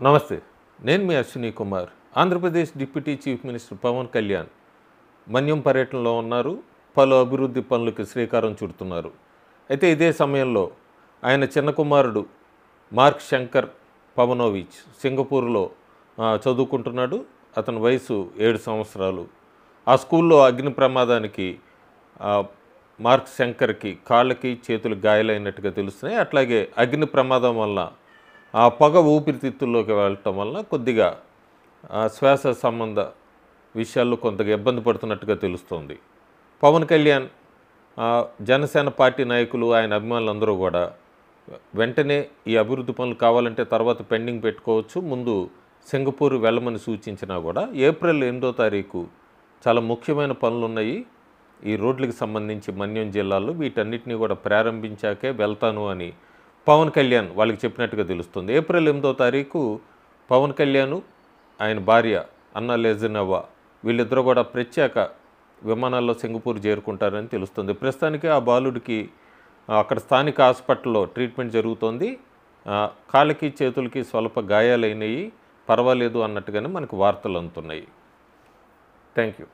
నమస్తే. నేను మీ Ashwini Kumar. Andhra Pradesh deputy chief minister Pawan Kalyan Manyam పర్యటనలో ఉన్నారు. పలు అభివృద్ధి పనులకు శ్రీకారం చుడుతున్నారు. అయితే ఇదే సమయంలో ఆయన చిన్న కుమారుడు మార్క్ శంకర్ పవనోవిచ్ సింగపూర్లో చదువుకుంటున్నాడు. అతని వయసు 7 సంవత్సరాలు. ఆ స్కూల్లో అగ్ని ప్రమాదానికి మార్క్ శంకర్కి కాళ్ళకి చేతులకు గాయాలైనట్టుగా తెలుస్తున్నాయి. అట్లాగే అగ్ని ప్రమాదం వల్ల ఆ పొగ ఊపిరితిత్తుల్లోకి వెళ్ళటం వల్ల కొద్దిగా శ్వాస సంబంధ విషయాల్లో కొంతగా ఇబ్బంది పడుతున్నట్టుగా తెలుస్తోంది. పవన్ కళ్యాణ్, జనసేన పార్టీ నాయకులు, ఆయన అభిమానులందరూ కూడా వెంటనే ఈ అభివృద్ధి పనులు కావాలంటే తర్వాత పెండింగ్ పెట్టుకోవచ్చు, ముందు సింగపూర్ వెళ్ళమని సూచించినా కూడా ఏప్రిల్ 8వ తారీఖు చాలా ముఖ్యమైన పనులు ఉన్నాయి ఈ రోడ్లకు సంబంధించి మన్యం జిల్లాలో. వీటన్నిటిని కూడా ప్రారంభించాకే వెళ్తాను అని పవన్ కళ్యాణ్ వాళ్ళకి చెప్పినట్టుగా తెలుస్తుంది. ఏప్రిల్ 8వ తారీఖు పవన్ కళ్యాణ్, ఆయన భార్య అన్నా లెజనవ్వ వీళ్ళిద్దరూ కూడా ప్రత్యేక విమానాల్లో సింగపూర్ చేరుకుంటారని తెలుస్తుంది. ప్రస్తుతానికి ఆ బాలుడికి అక్కడ స్థానిక హాస్పిటల్లో ట్రీట్మెంట్ జరుగుతోంది. కాళ్ళకి చేతులకి స్వల్ప గాయాలైనవి, పర్వాలేదు అన్నట్టుగానే మనకు వార్తలు అందుతున్నాయి. Thank you.